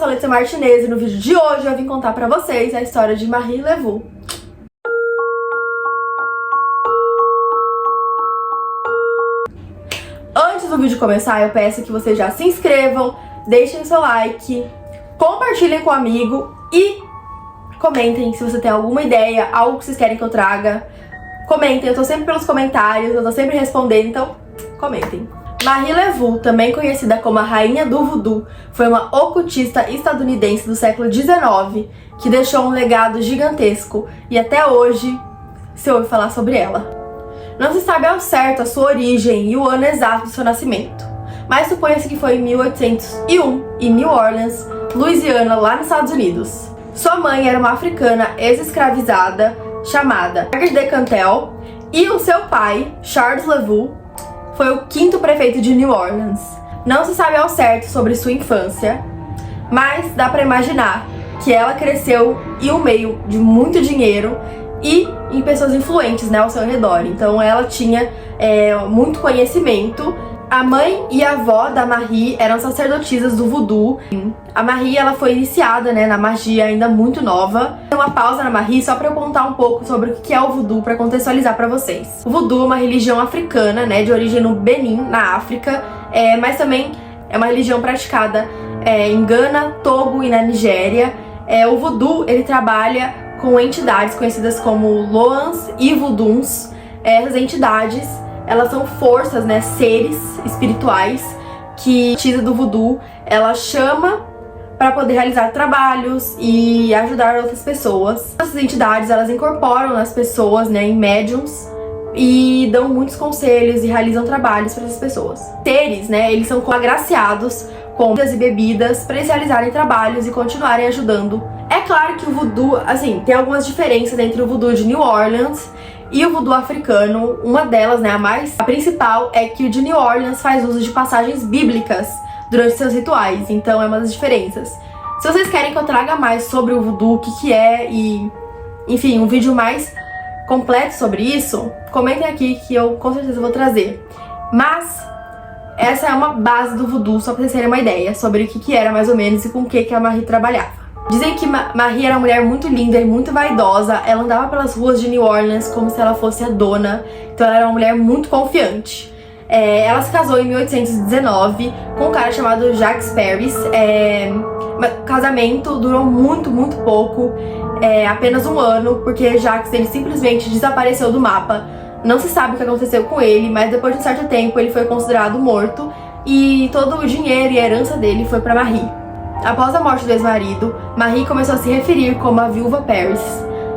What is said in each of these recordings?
sou a Letícia Martinez e no vídeo de hoje eu vim contar pra vocês a história de Marie Laveau. Antes do vídeo começar, eu peço que vocês já se inscrevam, deixem seu like, compartilhem com um amigo e comentem se você tem alguma ideia, algo que vocês querem que eu traga. Comentem, eu tô sempre pelos comentários, eu tô sempre respondendo, então comentem. Marie Laveau, também conhecida como a Rainha do Voodoo, foi uma ocultista estadunidense do século XIX que deixou um legado gigantesco e até hoje se ouve falar sobre ela. Não se sabe ao certo a sua origem e o ano exato do seu nascimento, mas suponha-se que foi em 1801, em New Orleans, Louisiana, lá nos Estados Unidos. Sua mãe era uma africana ex-escravizada chamada Margaret de Cantel e o seu pai, Charles Laveau, foi o 5º prefeito de New Orleans. Não se sabe ao certo sobre sua infância, mas dá pra imaginar que ela cresceu em um meio de muito dinheiro e em pessoas influentes, né, ao seu redor. Então ela tinha muito conhecimento. A mãe e a avó da Marie eram sacerdotisas do voodoo. A Marie, ela foi iniciada, né, na magia ainda muito nova. Uma pausa na Marie só pra eu contar um pouco sobre o que é o voodoo, pra contextualizar pra vocês. O voodoo é uma religião africana, né, de origem no Benin, na África, mas também é uma religião praticada em Gana, Togo e na Nigéria. O voodoo, ele trabalha com entidades conhecidas como Loans e Voodoos. Essas entidades, elas são forças, né, seres espirituais que a entidade do voodoo, ela chama para poder realizar trabalhos e ajudar outras pessoas. Essas entidades, elas incorporam nas pessoas, né, em médiums e dão muitos conselhos e realizam trabalhos para essas pessoas. Seres, né, eles são agraciados com comidas e bebidas para eles realizarem trabalhos e continuarem ajudando. É claro que o voodoo, assim, tem algumas diferenças entre o voodoo de New Orleans e o voodoo africano. Uma delas, né, a principal, é que o de New Orleans faz uso de passagens bíblicas durante seus rituais, então é uma das diferenças. Se vocês querem que eu traga mais sobre o voodoo, o que é e, enfim, um vídeo mais completo sobre isso, comentem aqui que eu com certeza vou trazer. Mas essa é uma base do voodoo, só pra vocês terem uma ideia sobre o que era mais ou menos e com o que a Marie trabalhava. Dizem que Marie era uma mulher muito linda e muito vaidosa. Ela andava pelas ruas de New Orleans como se ela fosse a dona. Então ela era uma mulher muito confiante. Ela se casou em 1819 com um cara chamado Jacques Paris. O casamento durou muito pouco, apenas um ano, porque Jacques, ele simplesmente desapareceu do mapa. Não se sabe o que aconteceu com ele, mas depois de um certo tempo ele foi considerado morto e todo o dinheiro e a herança dele foi para Marie. Após a morte do ex-marido, Marie começou a se referir como a viúva Paris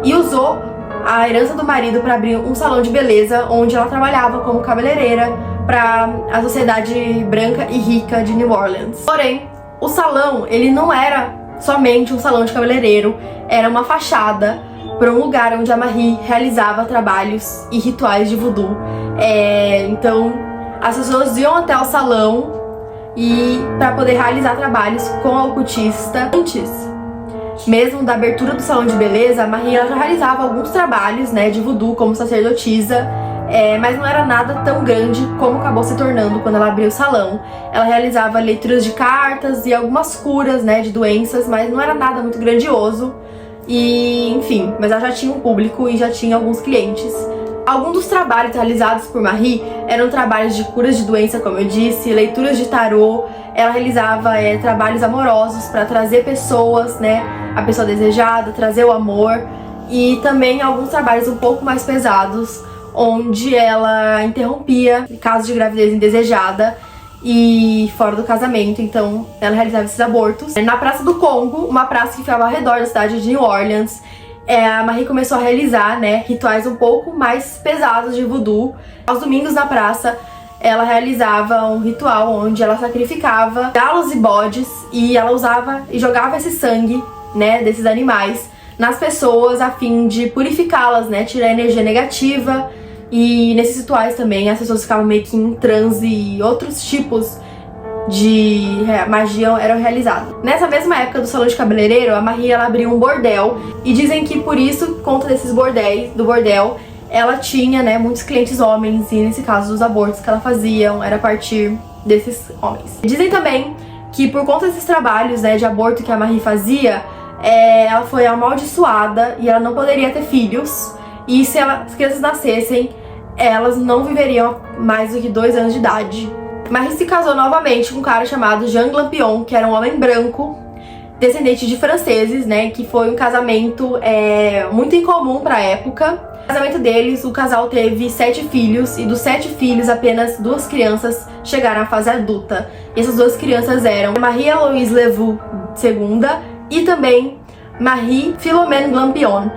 e usou a herança do marido para abrir um salão de beleza onde ela trabalhava como cabeleireira para a sociedade branca e rica de New Orleans. Porém, o salão, ele não era somente um salão de cabeleireiro, era uma fachada para um lugar onde a Marie realizava trabalhos e rituais de voodoo. Então, as pessoas iam até o salão e para poder realizar trabalhos com a ocultista. Antes mesmo da abertura do salão de beleza, a Marie, ela já realizava alguns trabalhos, né, de voodoo como sacerdotisa, mas não era nada tão grande como acabou se tornando quando ela abriu o salão. Ela realizava leituras de cartas e algumas curas, né, de doenças, mas não era nada muito grandioso. E, enfim, mas ela já tinha um público e já tinha alguns clientes. Alguns dos trabalhos realizados por Marie eram trabalhos de curas de doença, como eu disse, leituras de tarô. Ela realizava trabalhos amorosos para trazer pessoas, né, a pessoa desejada, trazer o amor. E também alguns trabalhos um pouco mais pesados, onde ela interrompia casos de gravidez indesejada e fora do casamento. Então ela realizava esses abortos. Na Praça do Congo, uma praça que ficava ao redor da cidade de New Orleans, a Marie começou a realizar, né, rituais um pouco mais pesados de voodoo. Aos domingos na praça, ela realizava um ritual onde ela sacrificava galos e bodes e ela usava e jogava esse sangue, né, desses animais nas pessoas a fim de purificá-las, né, tirar a energia negativa. E nesses rituais também as pessoas ficavam meio que em transe e outros tipos de magia eram realizados. Nessa mesma época do salão de cabeleireiro, a Marie, ela abriu um bordel e dizem que por isso, por conta desses bordéis, do bordel, ela tinha, né, muitos clientes homens e nesse caso os abortos que ela fazia era a partir desses homens. Dizem também que por conta desses trabalhos, né, de aborto que a Marie fazia, ela foi amaldiçoada e ela não poderia ter filhos. E se as crianças nascessem, elas não viveriam mais do que 2 anos de idade. Marie se casou novamente com um cara chamado Jean Glampion, que era um homem branco, descendente de franceses, né, que foi um casamento muito incomum para a época. No casamento deles, o casal teve 7 filhos, e dos 7 filhos, apenas 2 crianças chegaram à fase adulta. E essas 2 crianças eram Marie-Aloïse Levou II e também Marie Philomène Glampion.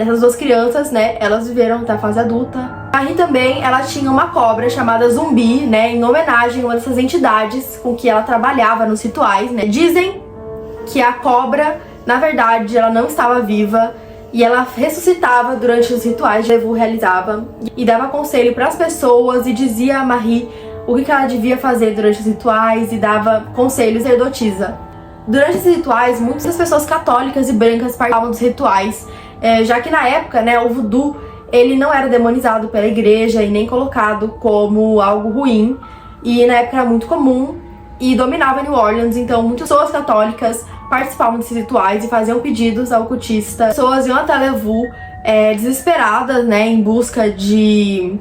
Essas 2 crianças, né, elas viveram até a fase adulta. Marie também, ela tinha uma cobra chamada Zumbi, né, em homenagem a uma dessas entidades com que ela trabalhava nos rituais, né. Dizem que a cobra, na verdade, ela não estava viva e ela ressuscitava durante os rituais que Levou realizava e dava conselho para as pessoas e dizia a Marie o que ela devia fazer durante os rituais e dava conselhos e sacerdotisa. Durante esses rituais, muitas pessoas católicas e brancas participavam dos rituais, já que na época, né, o voodoo, ele não era demonizado pela igreja e nem colocado como algo ruim, e na época era muito comum e dominava New Orleans, então muitas pessoas católicas participavam desses rituais e faziam pedidos ao cultista. As pessoas iam até Levou desesperadas, né, em busca de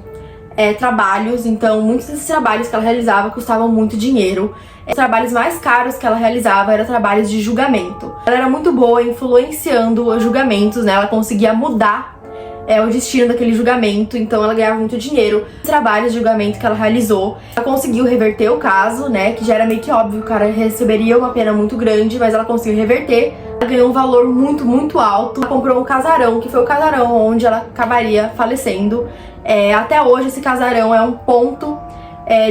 trabalhos, então muitos desses trabalhos que ela realizava custavam muito dinheiro. Os trabalhos mais caros que ela realizava eram trabalhos de julgamento. Ela era muito boa influenciando os julgamentos, né, ela conseguia mudar o destino daquele julgamento, então ela ganhava muito dinheiro. Os trabalhos de julgamento que ela realizou, ela conseguiu reverter o caso, né, que já era meio que óbvio, o cara receberia uma pena muito grande, mas ela conseguiu reverter. Ela ganhou um valor muito, muito alto. Ela comprou um casarão, que foi o casarão onde ela acabaria falecendo. Até hoje esse casarão é um ponto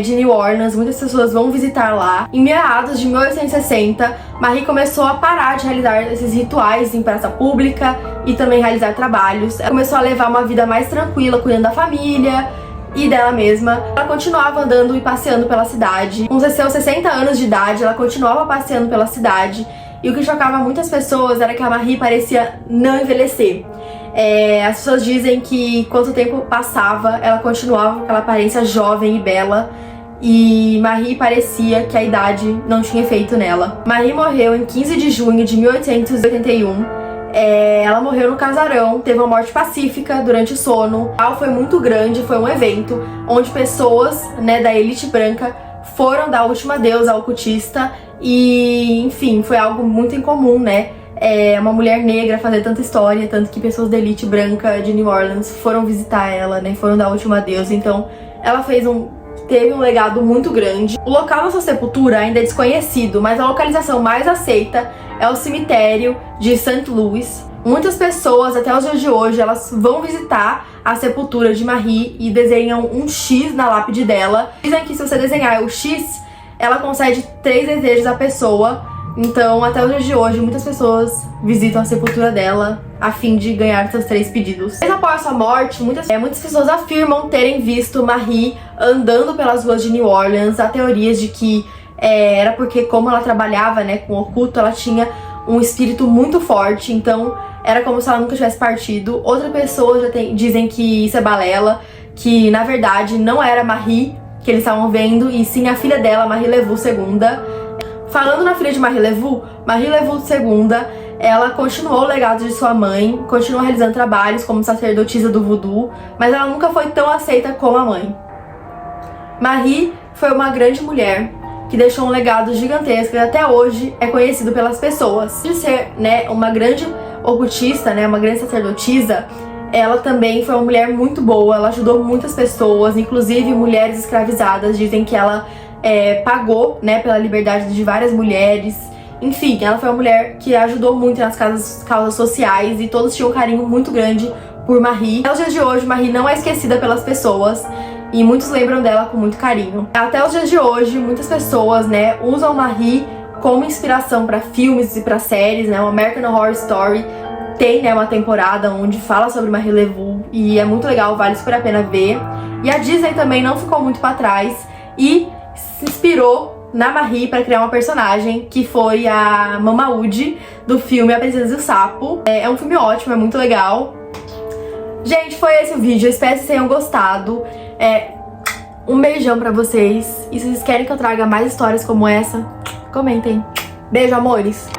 de New Orleans, muitas pessoas vão visitar lá. Em meados de 1860, Marie começou a parar de realizar esses rituais em praça pública e também realizar trabalhos. Ela começou a levar uma vida mais tranquila, cuidando da família e dela mesma. Ela continuava andando e passeando pela cidade. Com seus 60 anos de idade, ela continuava passeando pela cidade. E o que chocava muitas pessoas era que a Marie parecia não envelhecer. As pessoas dizem que quanto o tempo passava, ela continuava com aquela aparência jovem e bela, e Marie parecia que a idade não tinha efeito nela. Marie morreu em 15 de junho de 1881. Ela morreu no casarão, teve uma morte pacífica durante o sono. Foi muito grande, foi um evento onde pessoas, né, da elite branca foram dar o último adeus ao cultista e, enfim, foi algo muito incomum, né? Uma mulher negra fazer tanta história, tanto que pessoas da elite branca de New Orleans foram visitar ela, né, foram dar o último adeus. Então ela teve um legado muito grande. O local da sua sepultura ainda é desconhecido, mas a localização mais aceita é o cemitério de St. Louis. Muitas pessoas, até os dias de hoje, elas vão visitar a sepultura de Marie e desenham um X na lápide dela. Dizem que se você desenhar o X, ela concede 3 desejos à pessoa. Então, até os dias de hoje, muitas pessoas visitam a sepultura dela a fim de ganhar seus 3 pedidos. Mesmo após sua morte, muitas pessoas afirmam terem visto Marie andando pelas ruas de New Orleans. Há teorias de que era porque, como ela trabalhava, né, com o oculto, ela tinha um espírito muito forte, então era como se ela nunca tivesse partido. Outras pessoas dizem que isso é balela, que na verdade não era Marie que eles estavam vendo, e sim a filha dela, Marie Levou II. Falando na filha de Marie Levou II, ela continuou o legado de sua mãe, continuou realizando trabalhos como sacerdotisa do voodoo, mas ela nunca foi tão aceita como a mãe. Marie foi uma grande mulher que deixou um legado gigantesco e até hoje é conhecido pelas pessoas. De ser, né, uma grande ocultista, né, uma grande sacerdotisa, ela também foi uma mulher muito boa, ela ajudou muitas pessoas, inclusive mulheres escravizadas. Dizem que ela pagou, né, pela liberdade de várias mulheres. Enfim, ela foi uma mulher que ajudou muito nas causas sociais e todos tinham um carinho muito grande por Marie. Até os dias de hoje, Marie não é esquecida pelas pessoas e muitos lembram dela com muito carinho. Até os dias de hoje, muitas pessoas, né, usam Marie como inspiração para filmes e para séries, né? O American Horror Story tem, né, uma temporada onde fala sobre Marie Levou e é muito legal, vale super a pena ver. E a Disney também não ficou muito para trás e se inspirou na Marie para criar uma personagem que foi a Mama Wood do filme A Princesa e o Sapo. É um filme ótimo, é muito legal. Gente, foi esse o vídeo, eu espero que vocês tenham gostado. Um beijão pra vocês. E se vocês querem que eu traga mais histórias como essa, comentem. Beijo, amores!